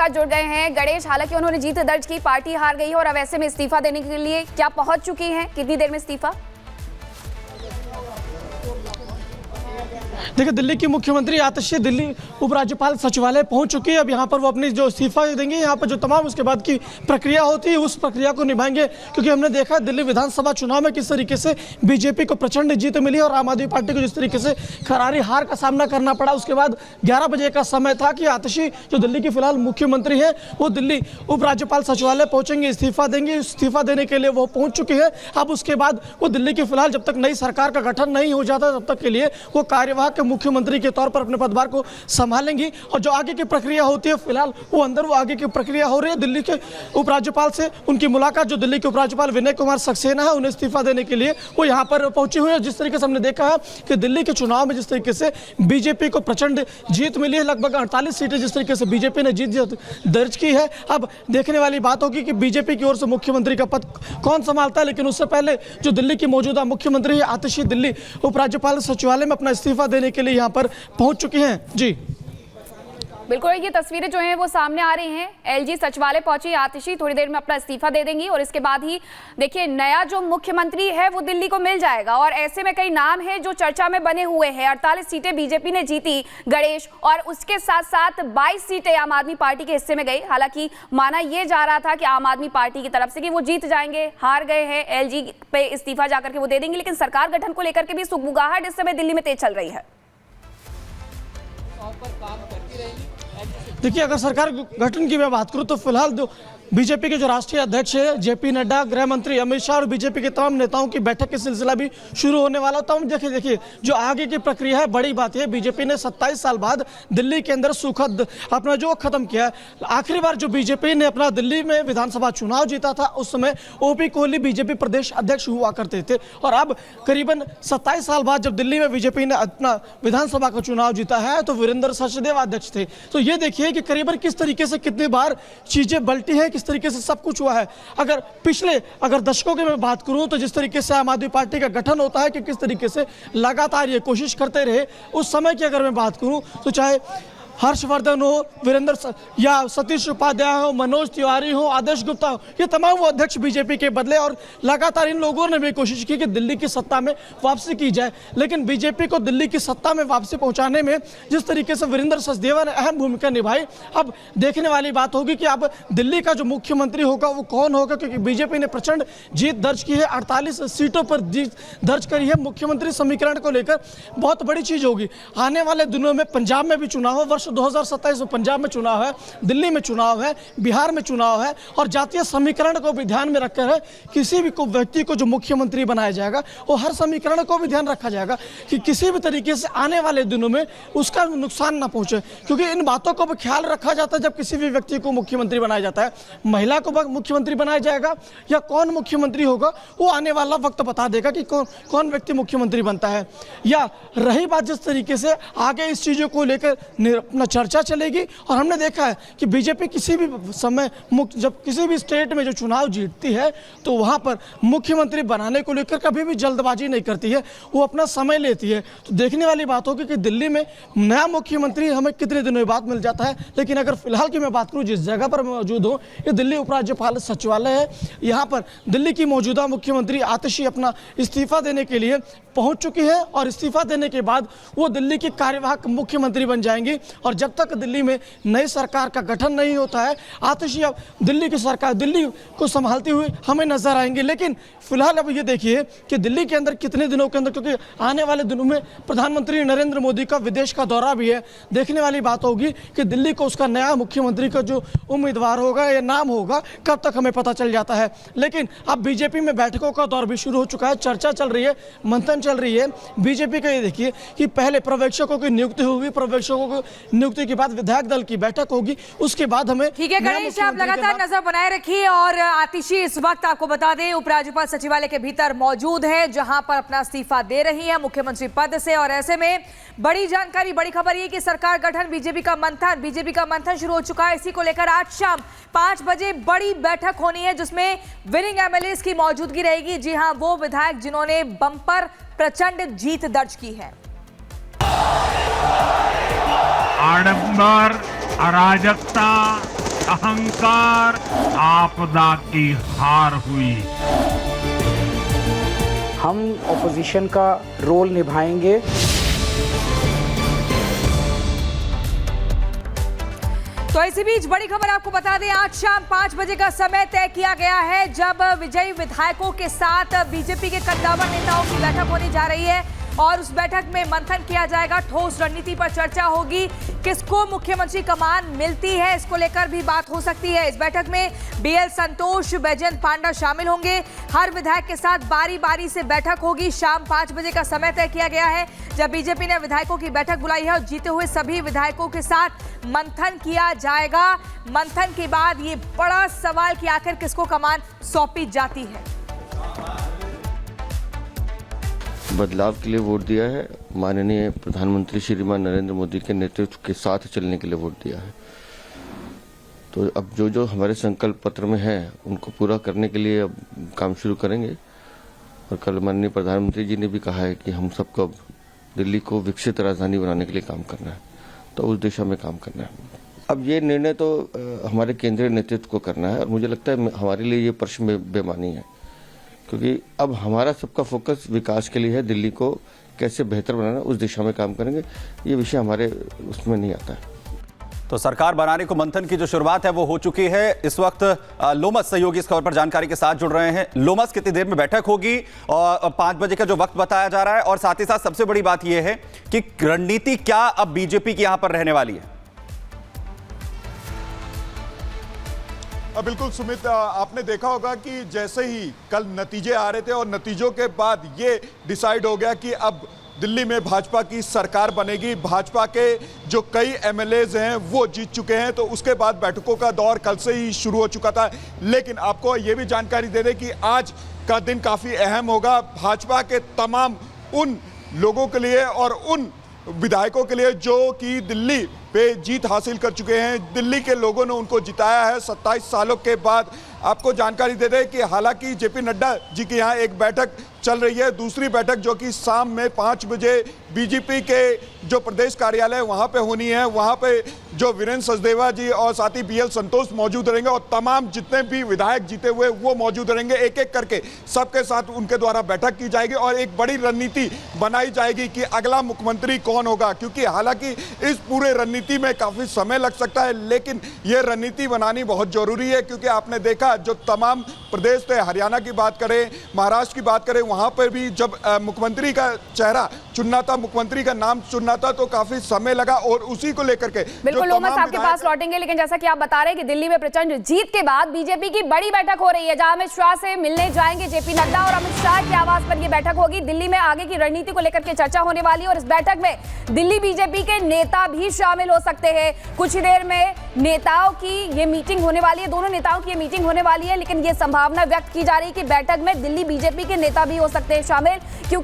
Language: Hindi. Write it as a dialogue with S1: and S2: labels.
S1: साथ जुड़ गए हैं गणेश। हालांकि उन्होंने जीत दर्ज की, पार्टी हार गई है और अब ऐसे में इस्तीफा देने के लिए क्या पहुंच चुकी हैं? कितनी देर में इस्तीफा?
S2: देखिए, दिल्ली की मुख्यमंत्री आतिशी दिल्ली उपराज्यपाल सचिवालय पहुंच चुकी है। अब यहाँ पर वो अपनी जो इस्तीफा देंगे, यहाँ पर जो तमाम उसके बाद की प्रक्रिया होती है उस प्रक्रिया को निभाएंगे, क्योंकि हमने देखा दिल्ली विधानसभा चुनाव में किस तरीके से बीजेपी को प्रचंड जीत मिली और आम आदमी पार्टी को जिस तरीके से करारी हार का सामना करना पड़ा। उसके बाद 11 बजे का समय था कि आतिशी जो दिल्ली की फिलहाल मुख्यमंत्री है वो दिल्ली उपराज्यपाल सचिवालय पहुंचेंगे, इस्तीफा देंगे। इस्तीफा देने के लिए वो पहुंच चुके हैं। अब उसके बाद वो दिल्ली की फिलहाल जब तक नई सरकार का गठन नहीं हो जाता तब तक के लिए वो कार्यवाहक मुख्यमंत्री के तौर पर अपने पदभार को संभालेंगी। और जो आगे की प्रक्रिया होती है फिलहाल वो अंदर वो आगे की प्रक्रिया हो रही है। दिल्ली के उपराज्यपाल से उनकी मुलाकात, जो दिल्ली के उपराज्यपाल विनय कुमार सक्सेना है, उन्हें इस्तीफा देने के लिए वो यहाँ पर पहुंचे हुए हैं। जिस तरीके से हमने देखा है कि दिल्ली के चुनाव में जिस तरीके से बीजेपी को प्रचंड जीत मिली है, लगभग 48 सीटें जिस तरीके से बीजेपी ने जीत दर्ज की है। अब देखने वाली बात होगी कि बीजेपी की ओर से मुख्यमंत्री का पद कौन संभालता है। लेकिन उससे पहले जो दिल्ली की मौजूदा मुख्यमंत्री है आतिशी दिल्ली उपराज्यपाल सचिवालय में अपना इस्तीफा देने के लिए यहाँ पर पहुंच चुकी हैं। जी
S1: बिल्कुल, ये तस्वीरें जो हैं वो सामने आ रही हैं। एलजी सचिवालय पहुंची आतिशी, थोड़ी देर में अपना इस्तीफा दे देंगी और इसके बाद ही देखिए नया जो मुख्यमंत्री है वो दिल्ली को मिल जाएगा। और ऐसे में कई नाम हैं जो चर्चा में बने हुए हैं। 48 सीटें बीजेपी ने जीती गणेश, और उसके साथ साथ 22 सीटें आम आदमी पार्टी के हिस्से में गई। हालांकि माना यह जा रहा था कि आम आदमी पार्टी की तरफ से कि वो जीत जाएंगे, हार गए हैं, एलजी पे इस्तीफा जाकर के वो दे देंगे। लेकिन सरकार गठन को लेकर के भी सुगबुगाहट इस समय दिल्ली में तेज चल रही है।
S2: देखिए, अगर सरकार गठन की मैं बात करूं तो फिलहाल जो बीजेपी के जो राष्ट्रीय अध्यक्ष है जेपी नड्डा, गृह मंत्री अमित शाह और बीजेपी के तमाम नेताओं की बैठक का सिलसिला भी शुरू होने वाला था। देखिए जो आगे की प्रक्रिया है, बड़ी बात है, बीजेपी ने 27 साल बाद दिल्ली के अंदर सुखद अपना जो खत्म किया है। आखिरी बार जो बीजेपी ने अपना दिल्ली में विधानसभा चुनाव जीता था उस समय ओपी कोहली बीजेपी प्रदेश अध्यक्ष हुआ करते थे, और अब करीबन 27 साल बाद जब दिल्ली में बीजेपी ने अपना विधानसभा का चुनाव जीता है तो वीरेंद्र सचदेव अध्यक्ष थे। तो ये देखिए कि करीबन किस तरीके से कितनी बार चीजें पलटी है, किस तरीके से सब कुछ हुआ है। अगर दशकों की मैं बात करूं तो जिस तरीके से आम आदमी पार्टी का गठन होता है कि किस तरीके से लगातार ये कोशिश करते रहे, उस समय की अगर मैं बात करूं तो चाहे हर्षवर्धन हो, वीरेंद्र या सतीश उपाध्याय हो, मनोज तिवारी हो, आदेश गुप्ता हो, ये तमाम वो अध्यक्ष बीजेपी के बदले, और लगातार इन लोगों ने भी कोशिश की कि दिल्ली की सत्ता में वापसी की जाए। लेकिन बीजेपी को दिल्ली की सत्ता में वापसी पहुंचाने में जिस तरीके से वीरेंद्र सचदेवा ने अहम भूमिका निभाई, अब देखने वाली बात होगी कि अब दिल्ली का जो मुख्यमंत्री होगा वो कौन होगा, क्योंकि बीजेपी ने प्रचंड जीत दर्ज की है, 48 सीटों पर जीत दर्ज करी है। मुख्यमंत्री समीकरण को लेकर बहुत बड़ी चीज होगी। आने वाले दिनों में पंजाब में भी चुनाव है, 2027 में पंजाब में चुनाव है, दिल्ली में चुनाव है, बिहार में चुनाव है, और जातीय समीकरण को भी ध्यान में रखकर है किसी भी व्यक्ति को जो मुख्यमंत्री बनाया जाएगा वो हर समीकरण को भी ध्यान रखा जाएगा कि किसी भी तरीके से आने वाले दिनों में उसका नुकसान ना पहुंचे, क्योंकि इन बातों को भी ख्याल रखा जाता है जब किसी भी व्यक्ति को मुख्यमंत्री बनाया जाता है। महिला को मुख्यमंत्री बनाया जाएगा या कौन मुख्यमंत्री होगा वो आने वाला वक्त बता देगा कि कौन व्यक्ति मुख्यमंत्री बनता है। या रही बात जिस तरीके से आगे इस चीजों को लेकर अपना चर्चा चलेगी, और हमने देखा है कि बीजेपी किसी भी समय जब किसी भी स्टेट में जो चुनाव जीतती है तो वहां पर मुख्यमंत्री बनाने को लेकर कभी भी जल्दबाजी नहीं करती है, वो अपना समय लेती है। तो देखने वाली बात होगी कि दिल्ली में नया मुख्यमंत्री हमें कितने दिनों बाद मिल जाता है। लेकिन अगर फिलहाल की मैं बात करूं जिस जगह पर मौजूद हूं, ये दिल्ली उपराज्यपाल सचिवालय है। यहाँ पर दिल्ली की मौजूदा मुख्यमंत्री आतिशी अपना इस्तीफा देने के लिए पहुंच चुकी है, और इस्तीफा देने के बाद वो दिल्ली की कार्यवाहक मुख्यमंत्री बन जाएंगी। और जब तक दिल्ली में नई सरकार का गठन नहीं होता है, आतिशी अब दिल्ली की सरकार दिल्ली को संभालती हुई हमें नजर आएंगे। लेकिन फिलहाल अब ये देखिए कि दिल्ली के अंदर कितने दिनों के अंदर, क्योंकि आने वाले दिनों में प्रधानमंत्री नरेंद्र मोदी का विदेश का दौरा भी है, देखने वाली बात होगी कि दिल्ली को उसका नया मुख्यमंत्री का जो उम्मीदवार होगा या नाम होगा कब तक हमें पता चल जाता है। लेकिन अब बीजेपी में बैठकों का दौर भी शुरू हो चुका है, चर्चा चल रही है, मंथन चल रही है बीजेपी का। ये देखिए कि पहले पर्यवेक्षकों की नियुक्ति होगी, पर्यवेक्षकों की नियुक्ति के बाद विधायक दल की बैठक होगी, उसके बाद हमें।
S3: ठीक है गणेश, आप लगातार नजर बनाए रखिए। और आतिशी इस वक्त आपको बता दें उपराज्यपाल सचिवालय के भीतर मौजूद है, जहां पर अपना इस्तीफा दे रही है मुख्यमंत्री पद से। और ऐसे में बड़ी जानकारी, बड़ी खबर ये कि सरकार गठन, बीजेपी का मंथन शुरू हो चुका है। इसी को लेकर आज शाम 5 बजे बड़ी बैठक होनी है जिसमें विनिंग एमएलएस की मौजूदगी रहेगी। जी हां, वो विधायक जिन्होंने बम्पर प्रचंड जीत दर्ज की है।
S4: आडंबर, अराजकता अहंकार आपदा की हार हुई।
S5: हम ऑपोजिशन का रोल निभाएंगे।
S3: तो इसी बीच बड़ी खबर आपको बता दें, आज शाम 5 बजे का समय तय किया गया है जब विजयी विधायकों के साथ बीजेपी के कद्दावर नेताओं की बैठक होने जा रही है और उस बैठक में मंथन किया जाएगा, ठोस रणनीति पर चर्चा होगी, किसको मुख्यमंत्री कमान मिलती है इसको लेकर भी बात हो सकती है। इस बैठक में बीएल संतोष, बैजयंत पांडा शामिल होंगे। हर विधायक के साथ बारी बारी से बैठक होगी। शाम 5 बजे का समय तय किया गया है जब बीजेपी ने विधायकों की बैठक बुलाई है और जीते हुए सभी विधायकों के साथ मंथन किया जाएगा। मंथन के बाद ये बड़ा सवाल कि आखिर किसको कमान सौंपी जाती है।
S6: बदलाव के लिए वोट दिया है, माननीय प्रधानमंत्री श्रीमान नरेंद्र मोदी के नेतृत्व के साथ चलने के लिए वोट दिया है। तो अब जो जो हमारे संकल्प पत्र में है उनको पूरा करने के लिए अब काम शुरू करेंगे। और कल माननीय प्रधानमंत्री जी ने भी कहा है कि हम सबको अब दिल्ली को विकसित राजधानी बनाने के लिए काम करना है, तो उस दिशा में काम करना है। अब ये निर्णय तो हमारे केंद्रीय नेतृत्व को करना है और मुझे लगता है हमारे लिए ये प्रश्न बेमानी है, क्योंकि अब हमारा सबका फोकस विकास के लिए है, दिल्ली को कैसे बेहतर बनाना उस दिशा में काम करेंगे। ये विषय हमारे उसमें नहीं आता है।
S7: तो सरकार बनाने को मंथन की जो शुरुआत है वो हो चुकी है। इस वक्त लोमस सहयोगी इस खबर पर जानकारी के साथ जुड़ रहे हैं। लोमस, कितनी देर में बैठक होगी और 5 बजे का जो वक्त बताया जा रहा है, और साथ ही साथ सबसे बड़ी बात यह है कि रणनीति क्या अब बीजेपी की यहां पर रहने वाली है?
S8: बिल्कुल सुमित, आपने देखा होगा कि जैसे ही कल नतीजे आ रहे थे और नतीजों के बाद ये डिसाइड हो गया कि अब दिल्ली में भाजपा की सरकार बनेगी। भाजपा के जो कई एमएलएज हैं वो जीत चुके हैं, तो उसके बाद बैठकों का दौर कल से ही शुरू हो चुका था। लेकिन आपको ये भी जानकारी दे दें कि आज का दिन काफ़ी अहम होगा भाजपा के तमाम उन लोगों के लिए और उन विधायकों के लिए जो कि दिल्ली पे जीत हासिल कर चुके हैं। दिल्ली के लोगों ने उनको जिताया है 27 सालों के बाद। आपको जानकारी दे दें कि हालांकि जेपी नड्डा जी की यहाँ एक बैठक चल रही है, दूसरी बैठक जो कि शाम में 5 बजे बीजेपी के जो प्रदेश कार्यालय वहाँ पे होनी है, वहाँ पे जो वीरेंद्र सचदेवा जी और साथ ही बीएल संतोष मौजूद रहेंगे और तमाम जितने भी विधायक जीते हुए वो मौजूद रहेंगे। एक एक करके सबके साथ उनके द्वारा बैठक की जाएगी और एक बड़ी रणनीति बनाई जाएगी कि अगला मुख्यमंत्री कौन होगा, क्योंकि हालांकि इस पूरे रणनीति में काफ़ी समय लग सकता है, लेकिन ये रणनीति बनानी बहुत जरूरी है। क्योंकि आपने देखा जो तमाम प्रदेश थे, हरियाणा की बात करें, महाराष्ट्र की बात करें, वहाँ पर भी जब मुख्यमंत्री का चेहरा चुनना था, मुख्यमंत्री का नाम चुनना था, तो काफी समय लगा। और उसी को लेकर के
S1: बिल्कुल लोमस आपके पास लौटेंगे, लेकिन जैसा कि आप बता रहे हैं कि दिल्ली में प्रचंड जीत के बाद बीजेपी की बड़ी बैठक हो रही है जहां अमित शाह से मिलने जाएंगे जेपी नड्डा और अमित शाह के आवास पर यह बैठक होगी। दिल्ली में आगे की रणनीति को लेकर के चर्चा होने वाली है और इस बैठक में दिल्ली बीजेपी के नेता भी शामिल हो सकते हैं। कुछ ही देर में नेताओं की ये मीटिंग होने वाली है, दोनों नेताओं की ये मीटिंग होने वाली है, लेकिन ये संभावना व्यक्त की जा रही है कि बैठक में दिल्ली बीजेपी के नेता भी हो सकते हैं शामिल, क्योंकि